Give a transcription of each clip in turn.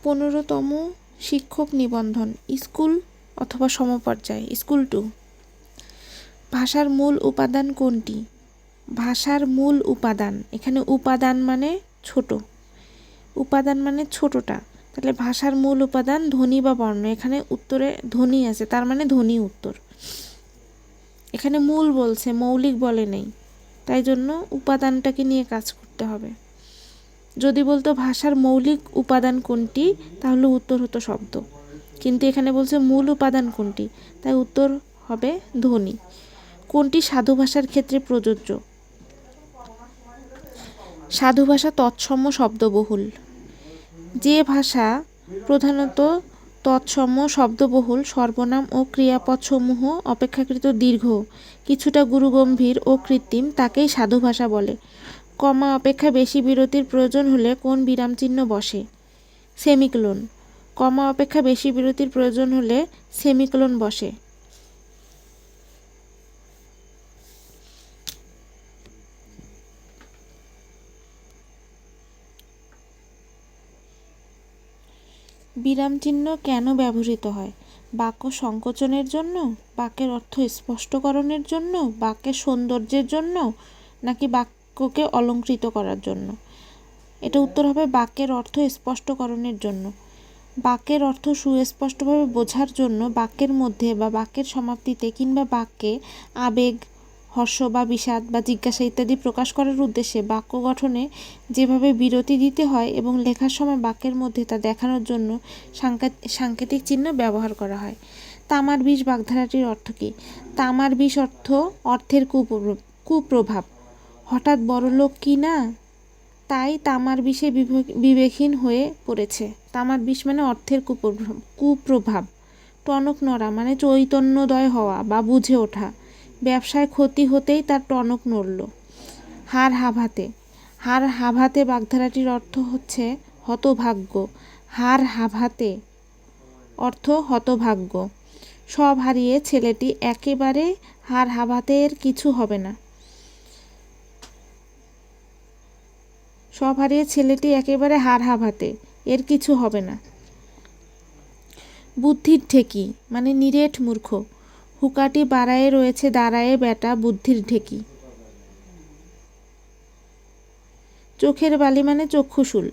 15তম শিক্ষক নিবন্ধন, স্কুল অথবা সমপর্যায়, স্কুল 2। ভাষার মূল উপাদান কোনটি? ভাষার মূল উপাদান, এখানে উপাদান মানে ছোট, উপাদান মানে ছোটটা, তাহলে ভাষার মূল উপাদান ধ্বনি বা বর্ণ, এখানে উত্তরে ধ্বনি আছে, তার মানে ধ্বনি উত্তর। এখানে মূল বলছে, মৌলিক বলে নেই, তাই জন্য উপাদানটাকে নিয়ে কাজ করতে হবে। যদি বলতো ভাষার মৌলিক উপাদান কোনটি, তাহলে উত্তর হতো শব্দ, কিন্তু এখানে বলছে মূল উপাদান কোনটি, তাই উত্তর হবে ধ্বনি। কোনটি সাধু ভাষার ক্ষেত্রে প্রযোজ্য? সাধু ভাষা তৎসম শব্দবহুল। যে ভাষা প্রধানত তৎসম শব্দবহুল, সর্বনাম ও ক্রিয়াপদসমূহ অপেক্ষাকৃত দীর্ঘ, কিছুটা গুরুগম্ভীর ও কৃত্রিম, তাকেই সাধু ভাষা বলে। কমা অপেক্ষা বেশি বিরতির প্রয়োজন হলে কোন বিরামচিহ্ন বসে? সেমিকোলন। কমা অপেক্ষা বেশি বিরতির প্রয়োজন হলে সেমিকোলন বসে। বিরামচিহ্ন কেন ব্যবহৃত হয়? বাক্য সংকোচনের জন্য, বাক্যের অর্থ স্পষ্টকরণের জন্য, বাক্যের সৌন্দর্যের জন্য, নাকি বাক্যকে অলঙ্কৃত করার জন্য? এটা উত্তর হবে বাক্যের অর্থ স্পষ্টকরণের জন্য। বাক্যের অর্থ সুস্পষ্টভাবে বোঝার জন্য বাক্যের মধ্যে বা বাক্যের সমাপ্তিতে কিংবা বাক্যে আবেগ, হর্ষ বা বিষাদ বা জিজ্ঞাসা ইত্যাদি প্রকাশ করার উদ্দেশ্যে বাক্য গঠনে যেভাবে বিরতি দিতে হয় এবং লেখার সময় বাক্যের মধ্যে তা দেখানোর জন্য সাংকেতিক চিহ্ন ব্যবহার করা হয়। তামার বিষ বাগধারাটির অর্থ কী? তামার বিষ অর্থের কুপ্রভাব। হঠাৎ বড়লোক কি না, তাই তামার বিষে বিবেকহীন হয়ে পড়েছে। তামার বিষ মানে অর্থের কুপ্রভাব। টনক নড়া মানে চৈতন্যোদয় হওয়া বা বুঝে ওঠা। ব্যবসায় ক্ষতি হতেই তার টনক নড়ল। হাড় হাভাতে। হাড় হাভাতে বাগধারাটির অর্থ হচ্ছে হতভাগ্য। হাড় হাভাতে অর্থ হতভাগ্য। সব হারিয়ে ছেলেটি একেবারে হাড় হাভাতে, এর কিছু হবে না। সব হারিয়ে ছেলেটি একেবারে হাড় হাভাতে, এর কিছু হবে না। বুদ্ধির ঠেকি মানে নিরেট মূর্খ। হুকাটি বাড়ায়ে রয়েছে দাঁড়ায়ে বেটা বুদ্ধির ঢেকি। চোখের বালি মানে চক্ষুশূল।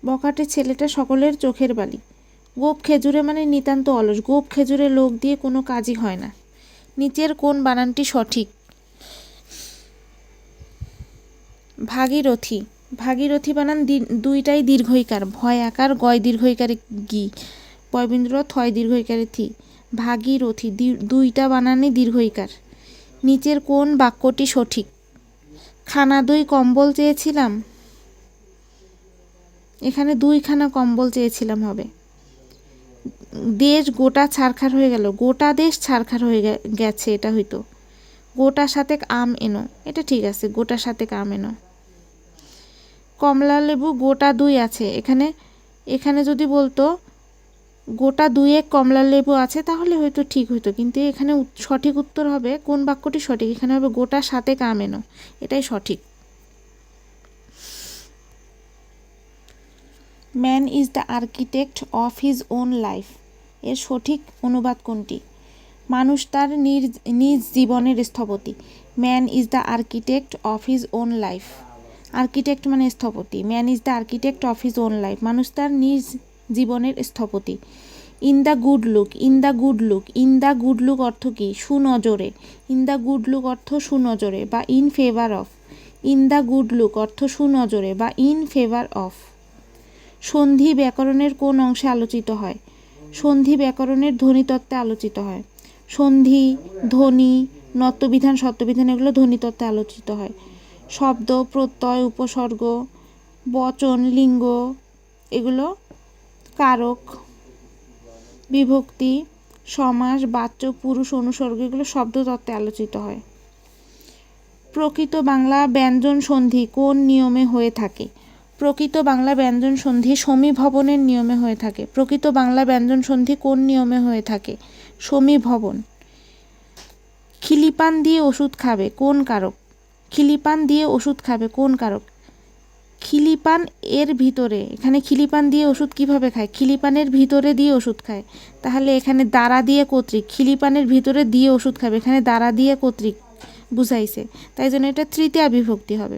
বখাটে ছেলেটা সকলের চোখের বালি। গোপ খেজুরে মানে নিতান্ত অলস। গোপ খেজুরে লোক দিয়ে কোনো কাজই হয় না। নিচের কোন বানানটি সঠিক? ভাগীরথী। ভাগীরথী বানান দুইটাই দীর্ঘইকার। ভয় আকার, গয় দীর্ঘইকারে গি, পয়বিন্দ্র থয় দীর্ঘইকারে থি। ভাগীরথী দুইটা বানানই দীর্ঘইকার। নিচের কোন বাক্যটি সঠিক? খানা 2 কম্বল চেয়েছিলাম, এখানে 2খানা কম্বল চেয়েছিলাম হবে। দেশ গোটা ছারখার হয়ে গেল, গোটা দেশ ছারখার হয়ে গেছে, এটা হইতো। গোটা সাথে আম এনো, এটা ঠিক আছে, গোটা সাথে আম এনো। কমলা লেবু গোটা 2 আছে, এখানে যদি বলতো গোটা 2 কমলা লেবু আছে তাহলে হয়তো ঠিক হইতো, কিন্তু এখানে সঠিক উত্তর হবে, কোন বাক্যটি সঠিক? এখানে হবে গোটা সাথে আম এনো, এটাই সঠিক। Man is the architect of his own life, এর সঠিক অনুবাদ কোনটি? মানুষ তার নিজ জীবনের স্থপতি। Man is the architect of his own life. Architect মানে স্থপতি। Man is the architect of his own life, মানুষ তার নিজ জীবনের স্থপতি। In the good look, in the good look, in the good look অর্থ কী? সুনজরে। ইন দ্য গুড লুক অর্থ সুনজরে বা in favour of. In the good look অর্থ সুনজরে বা ইন ফেভার অফ। সন্ধি ব্যাকরণের কোন অংশে আলোচিত হয়? সন্ধি ব্যাকরণের ধ্বনিতত্ত্বে আলোচিত হয়। সন্ধি, ধ্বনি, নত্যবিধান, সত্যবিধান এগুলো ধ্বনিতত্ত্বে আলোচিত হয়। শব্দ, প্রত্যয়, উপসর্গ, বচন, লিঙ্গ এগুলো কারক, বিভক্তি, সমাস, বাচ্য, পুরুষ, অনুসর্গ এগুলো শব্দতত্ত্বে আলোচিত হয়। প্রকৃত বাংলা ব্যঞ্জন সন্ধি কোন নিয়মে হয়ে থাকে? প্রকৃত বাংলা ব্যঞ্জন সন্ধি সমীভবনের নিয়মে হয়ে থাকে। প্রকৃত বাংলা ব্যঞ্জন সন্ধি কোন নিয়মে হয়ে থাকে? সমীভবন। খিলিপান দিয়ে ওষুধ খাবে কোন কারক? খিলিপান দিয়ে ওষুধ খাবে কোন কারক? খিলিপান এর ভিতরে, এখানে খিলিপান দিয়ে ওষুধ কিভাবে খায়? খিলিপানের ভিতরে দিয়ে ওষুধ খায়। তাহলে এখানে দ্বারা দিয়ে কর্তৃক, খিলিপানের ভিতরে দিয়ে ওষুধ খাবে, এখানে দ্বারা দিয়ে কর্তৃক বুঝাইছে, তাই জন্য এটা তৃতীয়া বিভক্তি হবে।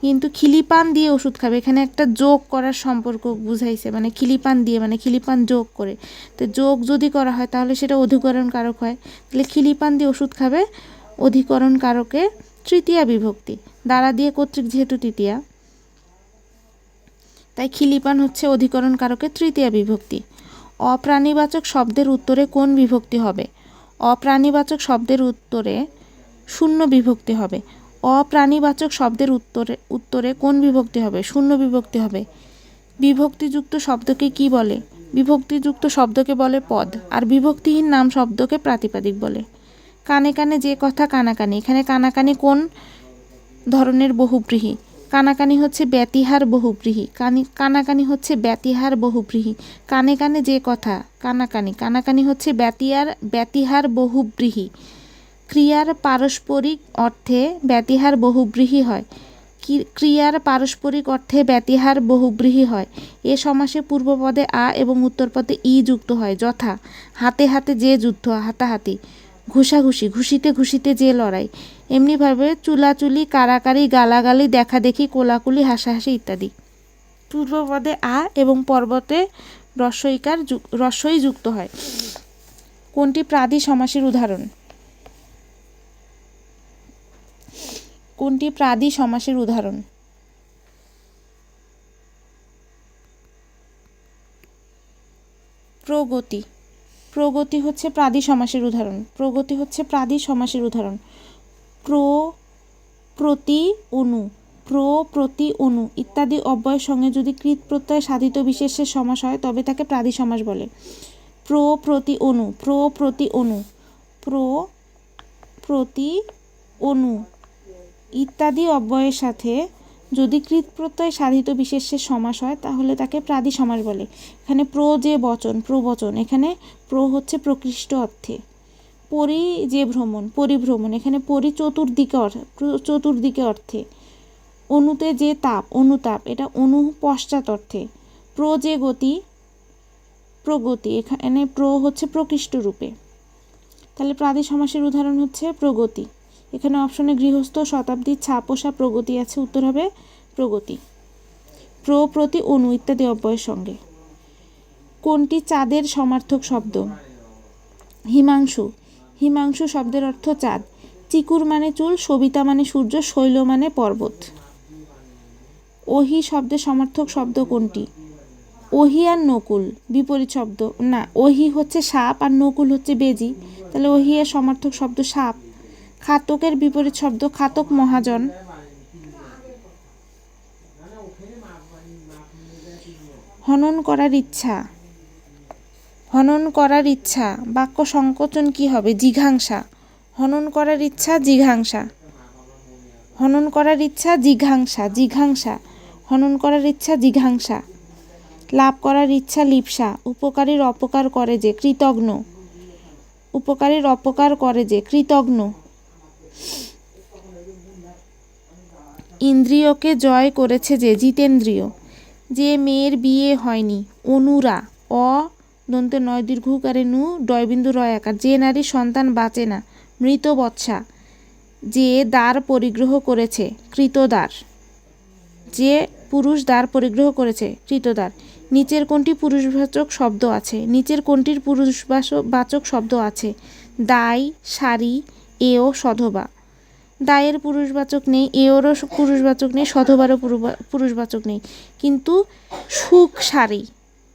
কিন্তু খিলিপান দিয়ে ওষুধ খাবে, এখানে একটা যোগ করার সম্পর্ক বুঝাইছে, মানে খিলিপান দিয়ে মানে খিলিপান যোগ করে, তো যোগ যদি করা হয় তাহলে সেটা অধিকরণ কারক হয়। তাহলে খিলিপান দিয়ে ওষুধ খাবে অধিকরণ কারকে তৃতীয়া বিভক্তি, দ্বারা দিয়ে কর্তৃক যেহেতু তৃতীয়া, তাই খিলিপান হচ্ছে অধিকরণ কারকে তৃতীয়া বিভক্তি। অপ্রাণীবাচক শব্দের উত্তরে কোন বিভক্তি হবে? অপ্রাণীবাচক শব্দের উত্তরে শূন্য বিভক্তি হবে। অপ্রাণীবাচক শব্দের উত্তরে কোন বিভক্তি হবে? শূন্য বিভক্তি হবে। বিভক্তিযুক্ত শব্দকে কি বলে? বিভক্তিযুক্ত শব্দকে বলে পদ, আর বিভক্তিহীন নাম শব্দকে প্রাতিপদিক বলে। কানে কানে যে কথা কানাকানি, এখানে কানাকানি কোন ধরনের বহুব্রীহি? কানাকানি হচ্ছে ব্যতিহার বহুব্রীহি, কানাকানি হচ্ছে ব্যতিহার বহুব্রীহি। কানে কানে যে কথা কানাকানি, কানাকানি হচ্ছে ব্যতিহার বহুব্রীহি। ক্রিয়ার পারস্পরিক অর্থে ব্যতিহার বহুব্রীহি হয়। ক্রিয়ার পারস্পরিক অর্থে ব্যতিহার বহুব্রীহি হয়। এ সমাসে পূর্বপদে আ এবং উত্তরপদে ই যুক্ত হয়, যথা হাতে হাতে যে যুদ্ধ, হাতাহাতি, ঘুষাঘুষি, ঘুষিতে ঘুষিতে যে লড়াই। এমনিভাবে চুলাচুলি, কারাকারি, গালাগালি, দেখাদেখি, কোলাকুলি, হাসাহাসি ইত্যাদি। পূর্বপদে আ এবং পরবর্তে রস্বই যুক্ত হয়। কোনটি প্রাদি সমাসের উদাহরণ? কোনটি প্রাদি সমাসের উদাহরণ? প্রগতি। প্রগতি হচ্ছে প্রাদি সমাসের উদাহরণ। প্রগতি হচ্ছে প্রাদি সমাসের উদাহরণ। প্রতি, অনু, প্রতি, অনু ইত্যাদি অব্যয়ের সঙ্গে যদি কৃত প্রত্যয় সাধিত বিশেষের সমাস হয় তবে তাকে প্রাদি সমাস বলে। প্রতি, অনু, প্রতি, অনু, প্রতি, অনু ইত্যাদি অব্যয়ের সাথে যদি কৃত প্রত্যয় সাধিত বিশেষের সমাস হয় তাহলে তাকে প্রাদি সমাস বলে। এখানে যে বচন, প্রবচন, এখানে হচ্ছে প্রকৃষ্ট অর্থে। যে ভ্রমণ, পরিভ্রমণ, এখানে চতুর্দিকে অর্থে। অনুতে যে তাপ, অনুতাপ, এটা অনু পশ্চাৎ অর্থে। যে গতি, প্রগতি, এখানে হচ্ছে প্রকৃষ্ট রূপে। তাহলে প্রাদি সমাসের উদাহরণ হচ্ছে প্রগতি। এখানে অপশনে গৃহস্থ, শতাব্দী, ছাপোষা, প্রগতি আছে, উত্তর হবে প্রগতি। প্রতি, অনু ইত্যাদি অব্যয়ের সঙ্গে। কোনটি চাঁদের সমার্থক শব্দ? হিমাংশু। হিমাংশু শব্দের অর্থ চাঁদ। চিকুর মানে চুল, সবিতা মানে সূর্য, শৈল মানে পর্বত। ওহি শব্দের সমার্থক শব্দ কোনটি? ওহি আর নকুল বিপরীত শব্দ না, ওহি হচ্ছে সাপ আর নকুল হচ্ছে বেজি, তাহলে ওহি এর সমার্থক শব্দ সাপ। খাতকের বিপরীত শব্দ খাতক, মহাজন। হনন করার ইচ্ছা। হনন করার ইচ্ছা বাক্য সংকোচন কি হবে? জিঘাংসা। হনন করার ইচ্ছা, জিঘাংসা। হনন করার ইচ্ছা, জিঘাংসা, জিঘাংসা। হনন করার ইচ্ছা, জিঘাংসা। লাভ করার ইচ্ছা, লিপ্সা। উপকারীর অপকার করে যে, কৃতঘ্ন। উপকারীর অপকার করে যে, কৃতঘ্ন। ইন্দ্রিয়কে জয় করেছে যে, জিতেন্দ্রিয়। যে মেয়ের বিয়ে হয়নি, অনুরা। দন্তে নয় দীর্ঘকারে নু, ডয়বিন্দু রয় আকার। যে নারী সন্তান বাঁচে না, মৃত বৎসা। যে দ্বার পরিগ্রহ করেছে, কৃতদ্বার। যে পুরুষ দ্বার পরিগ্রহ করেছে, কৃতদ্বার। নিচের কোনটি পুরুষবাচক শব্দ আছে? নিচের কোনটির পুরুষবাচক শব্দ আছে? দায়, শাড়ি, এও, সধবা। দায়ের পুরুষবাচক নেই, এওরও পুরুষবাচক নেই, সধবারও পুরুষবাচক নেই, কিন্তু সুখ, শাড়ি,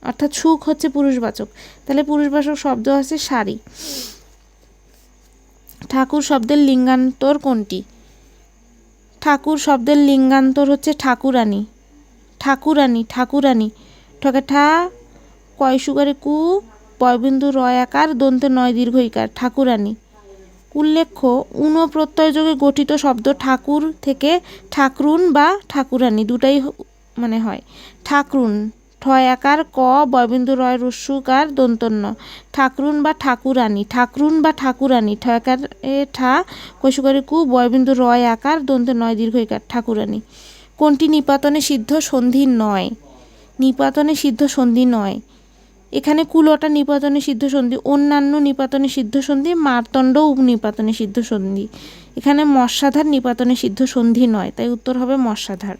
অর্থাৎ সুখ হচ্ছে পুরুষবাচক, তাহলে পুরুষবাচক শব্দ আছে শাড়ি। ঠাকুর শব্দের লিঙ্গান্তর কোনটি? ঠাকুর শব্দের লিঙ্গান্তর হচ্ছে ঠাকুরানী। ঠাকুরানী, ঠাকুরানী, ঠকে ঠা, কয় সুগারে কু, বয়বিন্দু রয় আকার, দন্তে নয় দীর্ঘ ইকার, ঠাকুরানী। উল্লেখ্য, উনো প্রত্যয় যোগে গঠিত শব্দ ঠাকুর থেকে ঠাকরুন বা ঠাকুরানী দুটাই মানে হয়। ঠাকরুন, ঠয় আকার, ক, বয়বিন্দু রয় রস্যুকার, দন্তন্য। ঠাকরুন বা ঠাকুরানী, ঠাকরুন বা ঠাকুরানী, ঠয়কার এ ঠা, কৈশুকারে কু, বয়বিন্দু রয় আকার, দন্তে নয় দীর্ঘ ইকার, ঠাকুরানী। কোনটি নিপাতনে সিদ্ধ সন্ধি নয়? নিপাতনে সিদ্ধ সন্ধি নয়। এখানে কুলটা নিপাতনে সিদ্ধ সন্ধি, অন্যান্য নিপাতনে সিদ্ধ সন্ধি, মার্তণ্ডও নিপাতনে সিদ্ধ সন্ধি। এখানে মস্যাধার নিপাতনে সিদ্ধ সন্ধি নয়, তাই উত্তর হবে মস্যাধার।